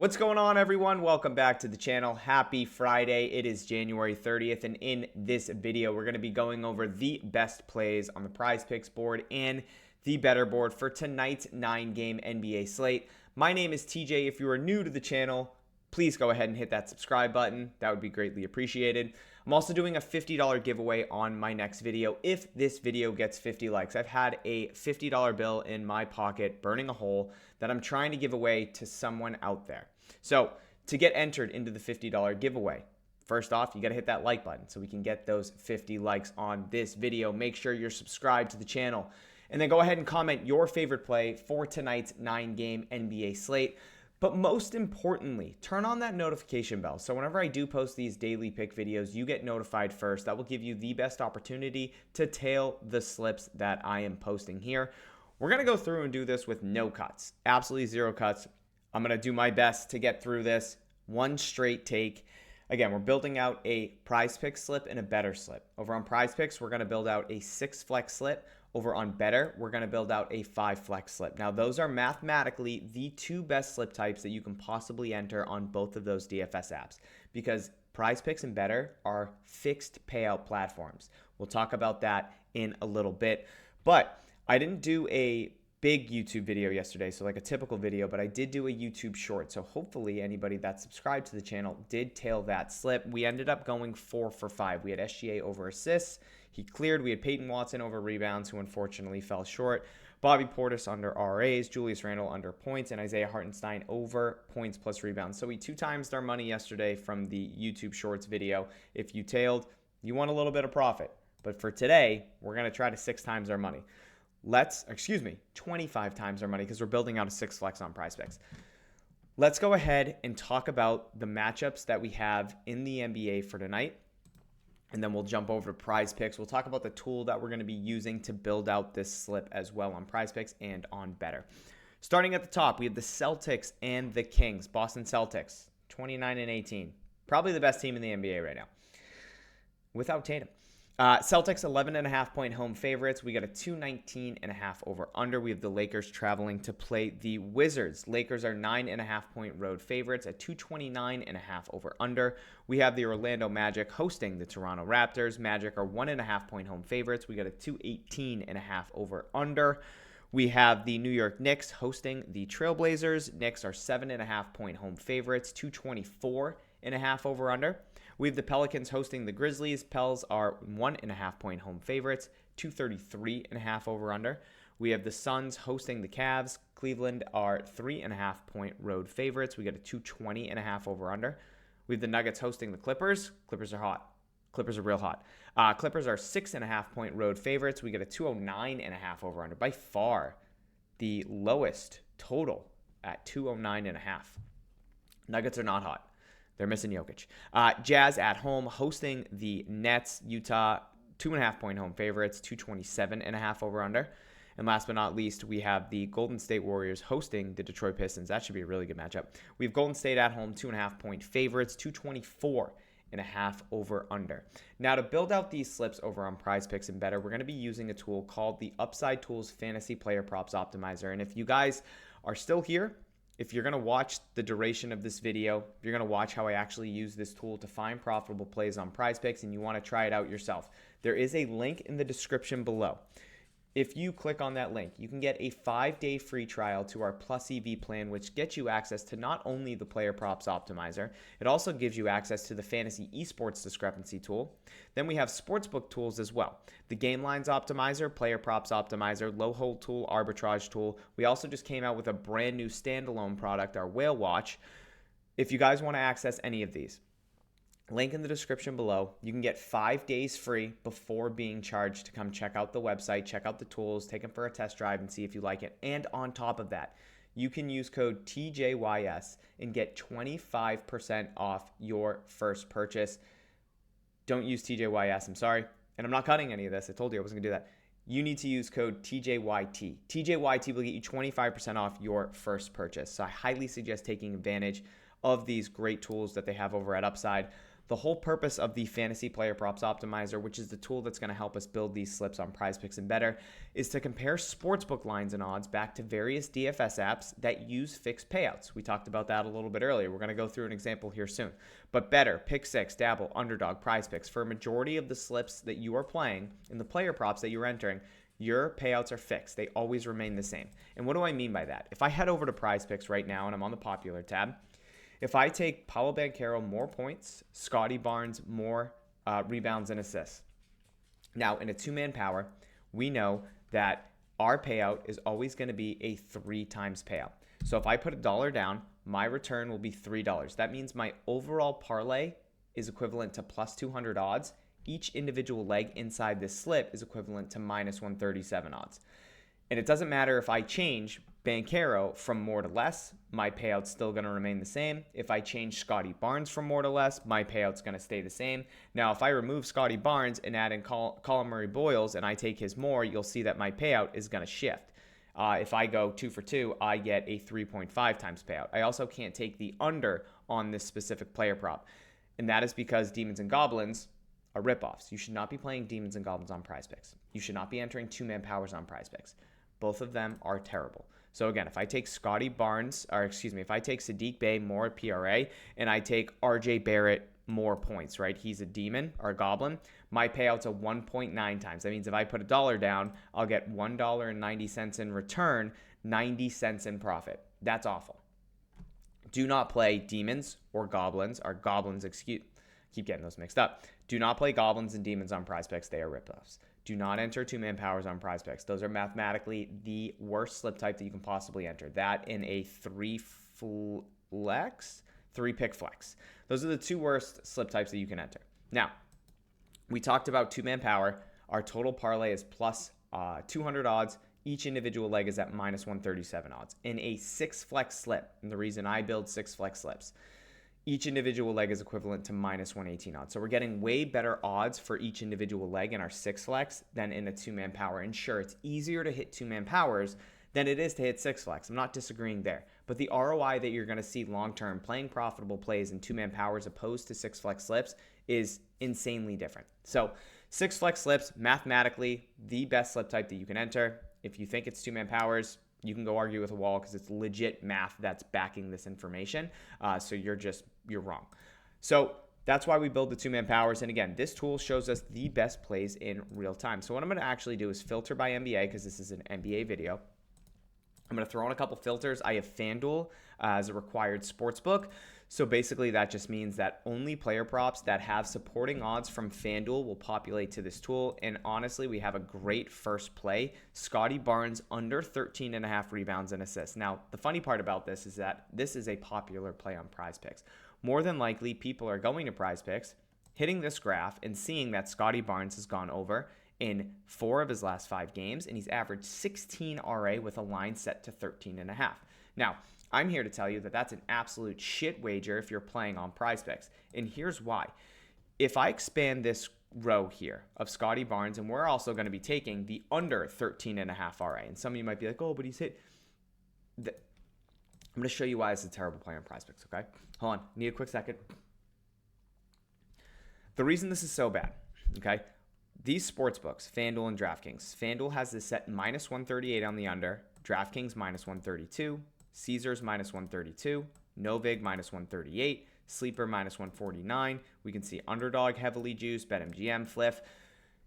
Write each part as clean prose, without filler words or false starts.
What's going on, everyone? Welcome back to the channel. Happy Friday. It is January 30th, and in this video, we're going to be going over the best plays on the PrizePicks board and the better board for tonight's 9-game NBA slate. My name is TJ. If you are new to the channel, please go ahead and hit that subscribe button. That would be greatly appreciated. I'm also doing a $50 giveaway on my next video if this video gets 50 likes. I've had a $50 bill in my pocket burning a hole that I'm trying to give away to someone out there. So to get entered into the $50 giveaway, first off, you got to hit that like button so we can get those 50 likes on this video. Make sure you're subscribed to the channel. And then go ahead and comment your favorite play for tonight's 9-game NBA slate. But most importantly, turn on that notification bell. So whenever I do post these daily pick videos, you get notified first. That will give you the best opportunity to tail the slips that I am posting here. We're going to go through and do this with no cuts, absolutely zero cuts. I'm going to do my best to get through this one straight take. Again, we're building out a PrizePicks slip and a Betr slip. Over on PrizePicks, we're going to build out a 6-flex slip. Over on Betr, we're going to build out a 5-flex slip. Now, those are mathematically the two best slip types that you can possibly enter on both of those DFS apps because PrizePicks and Betr are fixed payout platforms. We'll talk about that in a little bit. But I didn't do a big YouTube video yesterday, so like a typical video, but I did do a YouTube short. So hopefully anybody that subscribed to the channel did tail that slip. We ended up going 4 for 5. We had SGA over assists. He cleared. We had Peyton Watson over rebounds, who unfortunately fell short. Bobby Portis under RAs, Julius Randle under points, and Isaiah Hartenstein over points plus rebounds. So we 2x our money yesterday from the YouTube Shorts video. If you tailed, you won a little bit of profit. But for today, we're going to try to 6x our money. 25 times our money because we're building out a 6-flex on PrizePicks. Let's go ahead and talk about the matchups that we have in the NBA for tonight. And then we'll jump over to PrizePicks. We'll talk about the tool that we're going to be using to build out this slip as well on PrizePicks and on Betr. Starting at the top, we have the Celtics and the Kings. Boston Celtics, 29-18. Probably the best team in the NBA right now without Tatum. Celtics 11.5-point home favorites. We got a 219.5 over under. We have the Lakers traveling to play the Wizards. Lakers are 9.5-point road favorites at 229.5 over under. We have the Orlando Magic hosting the Toronto Raptors. Magic are 1.5-point home favorites. We got a 218.5 over under. We have the New York Knicks hosting the Trailblazers. Knicks are 7.5-point home favorites, 224.5 over under. We have the Pelicans hosting the Grizzlies. Pels are 1.5-point home favorites, 233.5 over under. We have the Suns hosting the Cavs. Cleveland are 3.5-point road favorites. We got a 220.5 over under. We have the Nuggets hosting the Clippers. Clippers are hot. Clippers are real hot. Clippers are 6.5-point road favorites. We get a 209.5 over under. By far the lowest total at 209.5. Nuggets are not hot. They're missing Jokic. Jazz at home hosting the Nets. Utah, 2.5-point home favorites, 227.5 over under. And last but not least, we have the Golden State Warriors hosting the Detroit Pistons. That should be a really good matchup. We have Golden State at home, 2.5-point favorites, 224.5 over under. Now, to build out these slips over on PrizePicks and Betr, we're going to be using a tool called the Upside Tools Fantasy Player Props Optimizer. And if you guys are still here, if you're going to watch the duration of this video, if you're going to watch how I actually use this tool to find profitable plays on PrizePicks and you want to try it out yourself, there is a link in the description below. If you click on that link, you can get a 5-day free trial to our Plus EV plan, which gets you access to not only the Player Props Optimizer, it also gives you access to the Fantasy Esports Discrepancy tool. Then we have Sportsbook tools as well. The Game Lines Optimizer, Player Props Optimizer, Low Hold tool, Arbitrage tool. We also just came out with a brand new standalone product, our Whale Watch. If you guys want to access any of these, link in the description below. You can get 5 days free before being charged to come check out the website, check out the tools, take them for a test drive and see if you like it. And on top of that, you can use code TJYS and get 25% off your first purchase. Don't use TJYS, I'm sorry. And I'm not cutting any of this. I told you I wasn't going to do that. You need to use code TJYT. TJYT will get you 25% off your first purchase. So I highly suggest taking advantage of these great tools that they have over at Upside. The whole purpose of the Fantasy Player Props Optimizer, which is the tool that's going to help us build these slips on PrizePicks and Betr, is to compare sportsbook lines and odds back to various DFS apps that use fixed payouts. We talked about that a little bit earlier. We're going to go through an example here soon. But Betr, Pick 6, Dabble, Underdog, PrizePicks, for a majority of the slips that you are playing and the player props that you're entering, your payouts are fixed. They always remain the same. And what do I mean by that? If I head over to PrizePicks right now and I'm on the popular tab, if I take Paolo Banchero more points, Scotty Barnes more rebounds and assists. Now, in a two-man power, we know that our payout is always going to be a 3 times payout. So if I put $1 down, my return will be $3. That means my overall parlay is equivalent to plus 200 odds. Each individual leg inside this slip is equivalent to minus 137 odds. And it doesn't matter if I change Banchero from more to less, my payout's still going to remain the same. If I change Scotty Barnes from more to less, my payout's going to stay the same. Now, if I remove Scotty Barnes and add in Colin Murray-Boyles and I take his more, you'll see that my payout is going to shift. If I go 2 for 2, I get a 3.5 times payout. I also can't take the under on this specific player prop. And that is because Demons and Goblins are ripoffs. You should not be playing Demons and Goblins on PrizePicks. You should not be entering two-man powers on PrizePicks. Both of them are terrible. So again, if I take Scotty Barnes, if I take Sadiq Bey more PRA and I take RJ Barrett more points, right? He's a demon or a goblin. My payout's a 1.9 times. That means if I put $1 down, I'll get $1.90 in return, 90 cents in profit. That's awful. Do not play demons or goblins, keep getting those mixed up. Do not play goblins and demons on PrizePicks. They are ripoffs. Do not enter two-man powers on PrizePicks. Those are mathematically the worst slip type that you can possibly enter. That in a three-pick flex. Those are the two worst slip types that you can enter. Now, we talked about two-man power. Our total parlay is plus 200 odds. Each individual leg is at minus 137 odds. In a 6-flex slip, and the reason I build 6-flex slips, each individual leg is equivalent to minus 118 odds. So we're getting way better odds for each individual leg in our 6-flex than in a two-man power. And sure, it's easier to hit two-man powers than it is to hit 6-flex. I'm not disagreeing there. But the ROI that you're going to see long-term playing profitable plays in two-man powers opposed to 6-flex slips is insanely different. So 6-flex slips, mathematically, the best slip type that you can enter. If you think it's two-man powers, you can go argue with a wall because it's legit math that's backing this information. So you're wrong. So that's why we build the two-man powers. And again, this tool shows us the best plays in real time. So what I'm going to actually do is filter by NBA because this is an NBA video. I'm going to throw in a couple filters. I have FanDuel as a required sportsbook. So basically that just means that only player props that have supporting odds from FanDuel will populate to this tool. And honestly, we have a great first play. Scotty Barnes under 13.5 rebounds and assists. Now, the funny part about this is that this is a popular play on PrizePicks. More than likely, people are going to PrizePicks, hitting this graph and seeing that Scotty Barnes has gone over in 4 of his last 5 games, and he's averaged 16 RA with a line set to 13.5. Now, I'm here to tell you that that's an absolute shit wager if you're playing on PrizePicks. And here's why. If I expand this row here of Scotty Barnes, and we're also going to be taking the under 13.5 RA, and some of you might be like, oh, but he's hit. I'm going to show you why it's a terrible play on PrizePicks, okay? Hold on. Need a quick second. The reason this is so bad, okay? These sportsbooks, FanDuel and DraftKings. FanDuel has this set minus 138 on the under, DraftKings minus 132, Caesars minus 132, Novig minus 138, Sleeper minus 149. We can see Underdog heavily juiced, BetMGM, Fliff.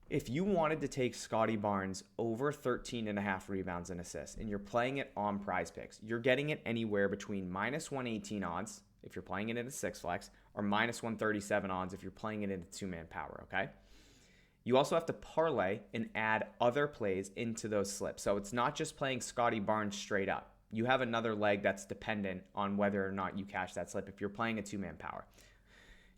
If you wanted to take Scotty Barnes over 13.5 rebounds and assists, and you're playing it on PrizePicks, you're getting it anywhere between minus 118 odds if you're playing it in a 6-flex, or minus 137 odds if you're playing it in a two-man power, okay? You also have to parlay and add other plays into those slips. So it's not just playing Scotty Barnes straight up. You have another leg that's dependent on whether or not you cash that slip if you're playing a two-man power.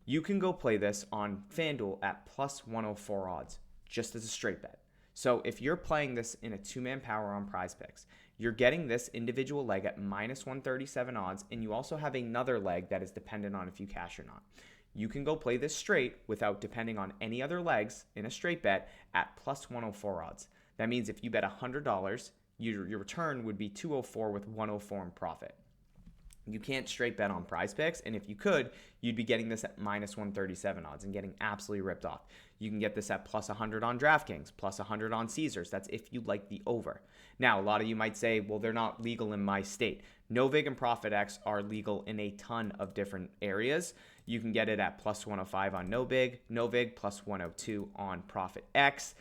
You can go play this on FanDuel at plus 104 odds, just as a straight bet. So if you're playing this in a two-man power on PrizePicks, you're getting this individual leg at minus 137 odds, and you also have another leg that is dependent on if you cash or not. You can go play this straight without depending on any other legs in a straight bet at plus 104 odds. That means if you bet $100, your return would be 204 with 104 in profit. You can't straight bet on PrizePicks, and if you could, you'd be getting this at minus 137 odds and getting absolutely ripped off. You can get this at plus 100 on DraftKings, plus 100 on Caesars. That's if you like the over. Now, a lot of you might say, well, they're not legal in my state. Novig and ProfitX are legal in a ton of different areas. You can get it at plus 105 on Novig, plus 102 on ProfitX.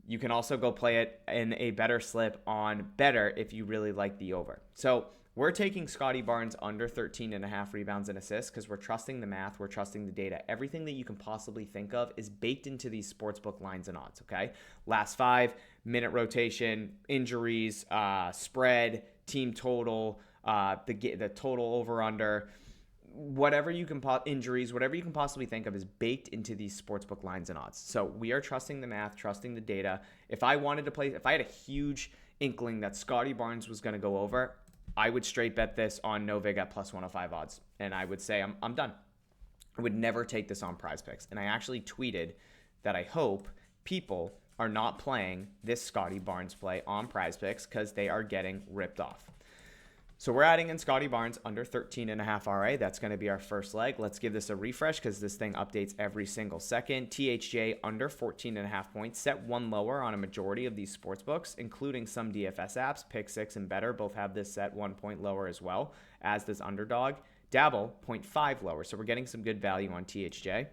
You can also go play it in a better slip on Betr if you really like the over. So we're taking Scotty Barnes under 13.5 rebounds and assists because we're trusting the math, we're trusting the data. Everything that you can possibly think of is baked into these sportsbook lines and odds, okay? Last 5, minute rotation, injuries, spread, team total, the total over-under, whatever you can injuries, whatever you can possibly think of is baked into these sportsbook lines and odds. So we are trusting the math, trusting the data. If I wanted to play, if I had a huge inkling that Scotty Barnes was going to go over, I would straight bet this on Novig at plus 105 odds. And I would say I'm done. I would never take this on PrizePicks. And I actually tweeted that I hope people are not playing this Scotty Barnes play on PrizePicks because they are getting ripped off. So we're adding in Scotty Barnes under 13.5 RA. That's going to be our first leg. Let's give this a refresh because this thing updates every single second. THJ under 14.5 points. Set one lower on a majority of these sports books, including some DFS apps. Pick6 and Betr both have this set 1 point lower as well, as does Underdog. Dabble, 0.5 lower. So we're getting some good value on THJ.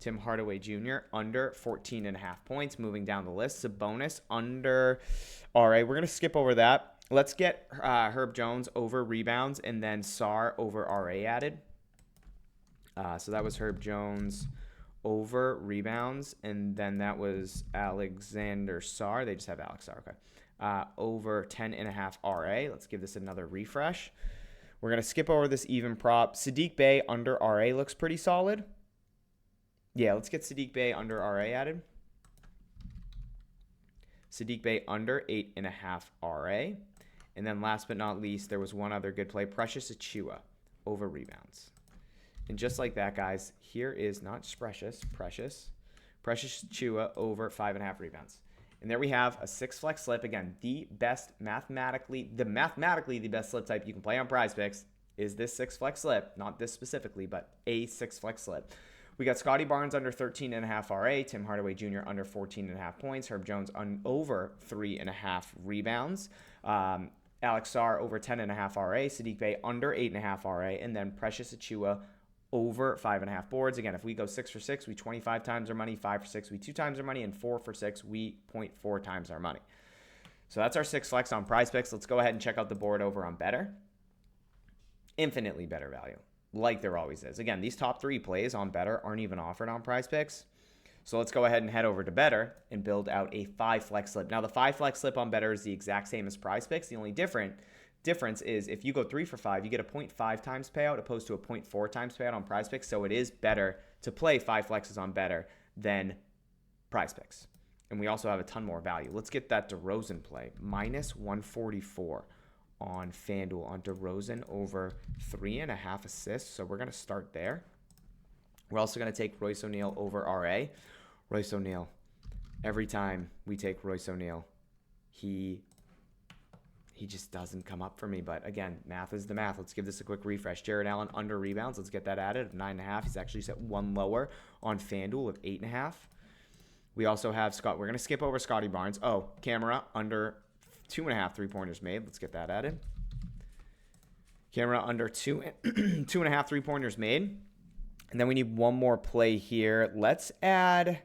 Tim Hardaway Jr. under 14.5 points. Moving down the list. Sabonis under RA. We're going to skip over that. Let's get Herb Jones over rebounds and then Sarr over RA added. So that was Herb Jones over rebounds, and then that was Alexander Sarr. They just have Alex Sarr, okay. Over 10.5 RA. Let's give this another refresh. We're going to skip over this even prop. Sadiq Bey under RA looks pretty solid. Yeah, let's get Sadiq Bey under RA added. Sadiq Bey under 8.5 RA. And then last but not least, there was one other good play, Precious Achiuwa over rebounds. And just like that, guys, here is not Precious Achiuwa over 5.5 rebounds. And there we have a 6 flex slip. Again, the mathematically the best slip type you can play on PrizePicks is this 6 flex slip. Not this specifically, but a 6 flex slip. We got Scotty Barnes under 13.5 RA, Tim Hardaway Jr. under 14.5 points, Herb Jones over 3.5 rebounds, Alex Sarr over 10.5 RA, Sadiq Bey under 8.5 RA, and then Precious Achiuwa over 5.5 boards. Again, if we go 6 for 6, we 25 times our money, 5 for 6, we 2 times our money, and 4 for 6, we 0.4 times our money. So that's our 6 flex on PrizePicks. Let's go ahead and check out the board over on Betr. Infinitely better value, like there always is. Again, these top 3 plays on Betr aren't even offered on PrizePicks. So let's go ahead and head over to Betr and build out a 5 flex slip. Now, the 5 flex slip on Betr is the exact same as PrizePicks. The only difference is if you go 3 for 5, you get a 0.5 times payout opposed to a 0.4 times payout on PrizePicks. So it is better to play 5 flexes on Betr than PrizePicks. And we also have a ton more value. Let's get that DeRozan play. Minus 144 on FanDuel on DeRozan over 3.5 assists. So we're going to start there. We're also going to take Royce O'Neal over RA. Royce O'Neal, every time we take Royce O'Neal, he just doesn't come up for me. But again, math is the math. Let's give this a quick refresh. Jared Allen under rebounds. Let's get that added of 9.5. He's actually set 1 lower on FanDuel of 8.5. We also have Scott. We're going to skip over Scotty Barnes. Oh, Camera under 2.5 3-pointers made. Let's get that added. Camera under 2.5 3-pointers made. And then we need one more play here. Let's add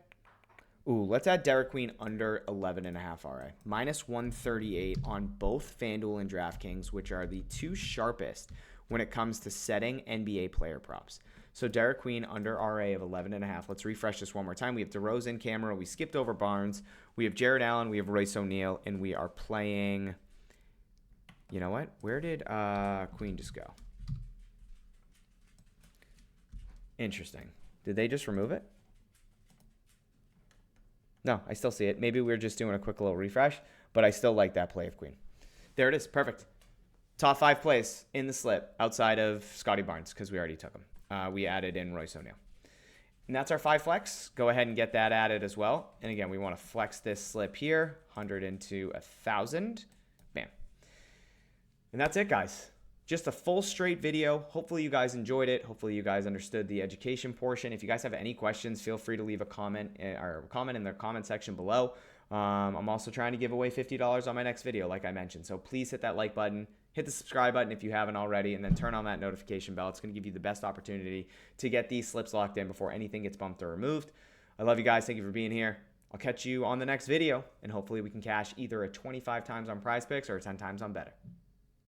Derek Queen under 11.5 RA. Minus 138 on both FanDuel and DraftKings, which are the 2 sharpest when it comes to setting NBA player props. So Derek Queen under RA of 11.5. Let's refresh this one more time. We have DeRozan, Camera. We skipped over Barnes. We have Jared Allen. We have Royce O'Neal. And we are playing... You know what? Where did Queen just go? Interesting. Did they just remove it? No, I still see it. Maybe we're just doing a quick little refresh, but I still like that play of Queen. There it is. Perfect. Top 5 plays in the slip outside of Scotty Barnes because we already took him. We added in Royce O'Neal. And that's our 5 flex. Go ahead and get that added as well. And again, we want to flex this slip here, 100 into 1,000. Bam. And that's it, guys. just a full straight video. Hopefully you guys enjoyed it. Hopefully you guys understood the education portion. If you guys have any questions, feel free to leave a comment in the comment section below. I'm also trying to give away $50 on my next video, like I mentioned. So please hit that like button, hit the subscribe button if you haven't already, and then turn on that notification bell. It's going to give you the best opportunity to get these slips locked in before anything gets bumped or removed. I love you guys. Thank you for being here. I'll catch you on the next video, and hopefully we can cash either a 25 times on PrizePicks or a 10 times on Betr.